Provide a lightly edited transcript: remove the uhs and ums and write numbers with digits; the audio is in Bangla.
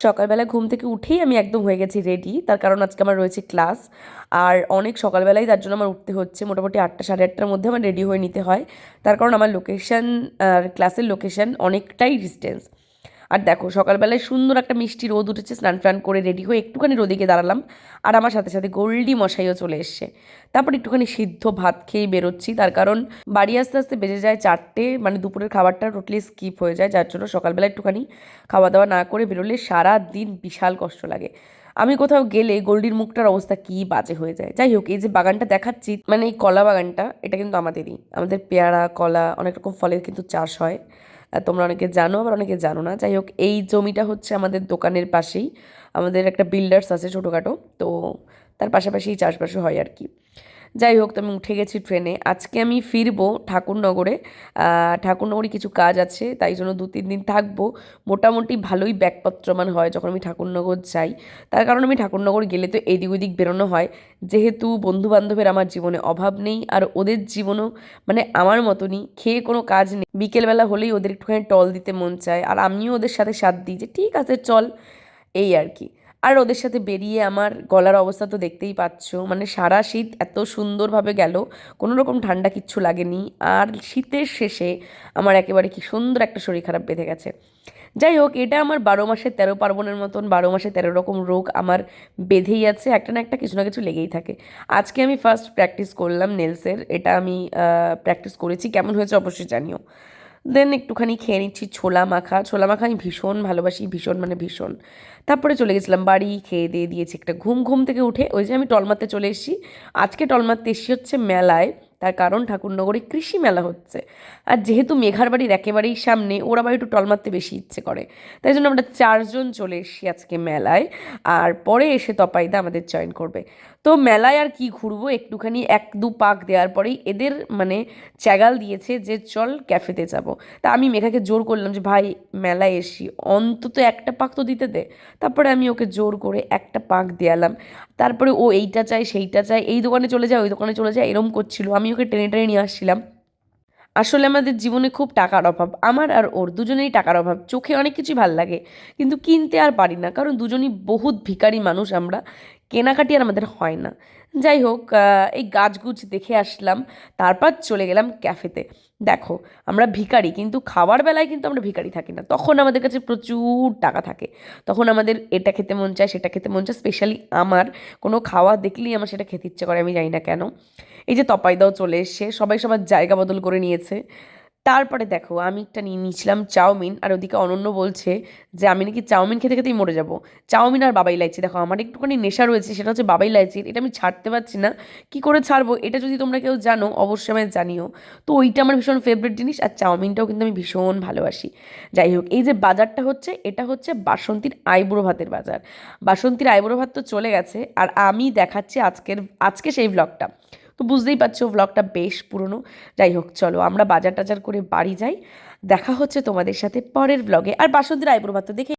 সকালবেলা ঘুম থেকে উঠেই আমি একদম হয়ে গেছি রেডি, তার কারণ আজকে আমার রয়েছে ক্লাস। আর অনেক সকালবেলায় তার জন্য আমার উঠতে হচ্ছে, মোটামুটি 8টা সাড়ে 8টার মধ্যে আমার রেডি হয়ে নিতে হয়, তার কারণ আমার লোকেশান আর ক্লাসের লোকেশান অনেকটাই ডিস্টেন্স। আর দেখো সকালবেলায় সুন্দর একটা মিষ্টি রোদ উঠেছে, স্নান টান করে রেডি হয়ে একটুখানি রোদে গিয়ে দাঁড়ালাম। আর আমার সাথে সাথে গোল্ডি মশাইও চলে এসছে। তারপর একটুখানি সিদ্ধ ভাত খেয়েই বেরোচ্ছি, তার কারণ বাড়ি আস্তে আস্তে বেজে যায় 4টে, মানে দুপুরের খাবারটা টোটালি স্কিপ হয়ে যায়, যার জন্য সকালবেলা একটুখানি খাওয়া দাওয়া না করে বেরোলে সারা দিন বিশাল কষ্ট লাগে। আমি কোথাও গেলে গোল্ডির মুখটার অবস্থা কী বাজে হয়ে যায়। যাই হোক, এই যে বাগানটা দেখাচ্ছি, মানে এই কলা বাগানটা, এটা কিন্তু আমাদেরই, আমাদের পেয়ারা কলা অনেক রকম ফলের কিন্তু চাষ হয়। তোমরা অনেকে জানো, আবার অনেকে জানো না। যাই হোক, এই জমিটা হচ্ছে আমাদের দোকানের পাশেই, আমাদের একটা বিল্ডার্স আছে ছোটোখাটো, তো তার পাশাপাশি চাষবাসও হয় আর কি। যাই হোক, তো আমি উঠে গেছি ট্রেনে। আজকে আমি ফিরবো ঠাকুরনগরে, ঠাকুরনগরে কিছু কাজ আছে, তাই জন্য 2-3 দিন থাকবো। মোটামুটি ভালোই ব্যাগপত্রমান হয় যখন আমি ঠাকুরনগর যাই, তার কারণ আমি ঠাকুরনগর গেলে তো এদিক ওদিক বেরোনো হয়। যেহেতু বন্ধুবান্ধবের আমার জীবনে অভাব নেই, আর ওদের জীবনেও মানে আমার মতনই খেয়ে কোনো কাজ নেই, বিকেলবেলা হলেই ওদের একটুখানি টল দিতে মন চায়, আর আমিও ওদের সাথে সাথ দিই যে ঠিক আছে চল, এই আর কি। আর ওদের সাথে বেরিয়ে আমার গলার অবস্থা তো দেখতেই পাচ্ছ, মানে সারা শীত এত সুন্দরভাবে গেল, কোনো রকম ঠান্ডা কিচ্ছু লাগেনি। আর শীতের শেষে আমার একেবারে কি সুন্দর একটা শরীর খারাপ বেঁধে গেছে। যাই হোক, এটা আমার 12 মাসে 13 পার্বণের মতন, 12 মাসে 13 রকম রোগ আমার বেঁধেই আছে, একটা না একটা কিছু না কিছু লেগেই থাকে। আজকে আমি ফার্স্ট প্র্যাকটিস করলাম নেলসের, এটা আমি প্র্যাকটিস করেছি, কেমন হয়েছে অবশ্যই জানিও। দেন একটুখানি খেয়ে নিচ্ছি ছোলা মাখা। ছোলা মাখা আমি ভীষণ ভালোবাসি, ভীষণ মানে ভীষণ। তারপরে চলে গেছিলাম বাড়ি, খেয়ে দিয়ে দিয়েছি একটা ঘুম। ঘুম থেকে উঠে ওই যে আমি টল মারতে চলে এসেছি। আজকে টল মারতে এসেছি হচ্ছে মেলায়, তার কারণ ঠাকুরনগরে কৃষি মেলা হচ্ছে। আর যেহেতু মেঘার বাড়ির একেবারেই সামনে, ওর আবার একটু টল মারতে বেশি ইচ্ছে করে, তাই জন্য আমরা 4জন চলে এসেছি আজকে মেলায়। আর পরে এসে তপাইদা আমাদের জয়েন করবে। তো মেলায় আর কি ঘুরবো, একটুখানি 1-2 পাক দেওয়ার পরেই এদের মানে চ্যাগাল দিয়েছে যে চল ক্যাফেতে যাব। তা আমি মেঘাকে জোর করলাম যে ভাই মেলায় এসি, অন্তত একটা পাক তো দিতে দে। তারপরে আমি ওকে জোর করে একটা পাক দেয়ালাম। তারপরে ও এইটা চাই সেইটা চাই, এই দোকানে চলে যায় ওই দোকানে চলে যায়, এরম করছিল, আমি ওকে টেনে টেনে নিয়ে আসছিলাম। আসলে আমাদের জীবনে খুব টাকার অভাব, আমার আর ওর দুজনেই টাকার অভাব। চোখে অনেক কিছুই ভাল লাগে, কিন্তু কিনতে আর পারি না, কারণ দুজনই বহুত ভিখারি মানুষ আমরা, কেনাকাটি আর আমাদের হয় না। যাই হোক, এই গাছগুছ দেখে আসলাম, তারপর চলে গেলাম ক্যাফেতে। দেখো, আমরা ভিখারি, কিন্তু খাওয়ার বেলায় কিন্তু আমরা ভিখারি থাকি না, তখন আমাদের কাছে প্রচুর টাকা থাকে। তখন আমাদের এটা খেতে মন চায়, সেটা খেতে মন চায়, স্পেশালি আমার কোনো খাওয়া দেখলেই আমার সেটা খেতে ইচ্ছে করে, আমি জানি না কেন। এই যে তপাইদাও চলে এসছে, সবাই সবার জায়গা বদল করে নিয়েছে। তারপরে দেখো, আমি একটা নিয়ে নিয়েছিলাম চাউমিন, আর ওদিকে অনন্য বলছে যে আমি নাকি চাউমিন খেতে খেতেই মরে যাব। চাউমিন আর বাবা ইলাইচি, দেখো আমার একটুখানি নেশা রয়েছে, সেটা হচ্ছে বাবা ইলাইচির, এটা আমি ছাড়তে পারছি না। কি করে ছাড়বো এটা যদি তোমরা কেউ জানো অবশ্যই আমায় জানিও। তো ওইটা আমার ভীষণ ফেভারিট জিনিস, আর চাউমিনটাও কিন্তু আমি ভীষণ ভালোবাসি। যাই হোক, এই যে বাজারটা হচ্ছে, এটা হচ্ছে বাসন্তীর আইবুড়ো ভাতের বাজার। বাসন্তীর আইবুড়ো ভাত তো চলে গেছে, আর আমি দেখাচ্ছি আজকে সেই ভ্লগটা। তো বুঝতেই পারছো ভ্লগটা বেশ পুরনো। যাই হোক, চলো আমরা বাজার টাজার করে বাড়ি যাই। দেখা হচ্ছে তোমাদের সাথে পরের ভ্লগে। আর বাসন্তীর আইবুড়ো ভাত তো দেখে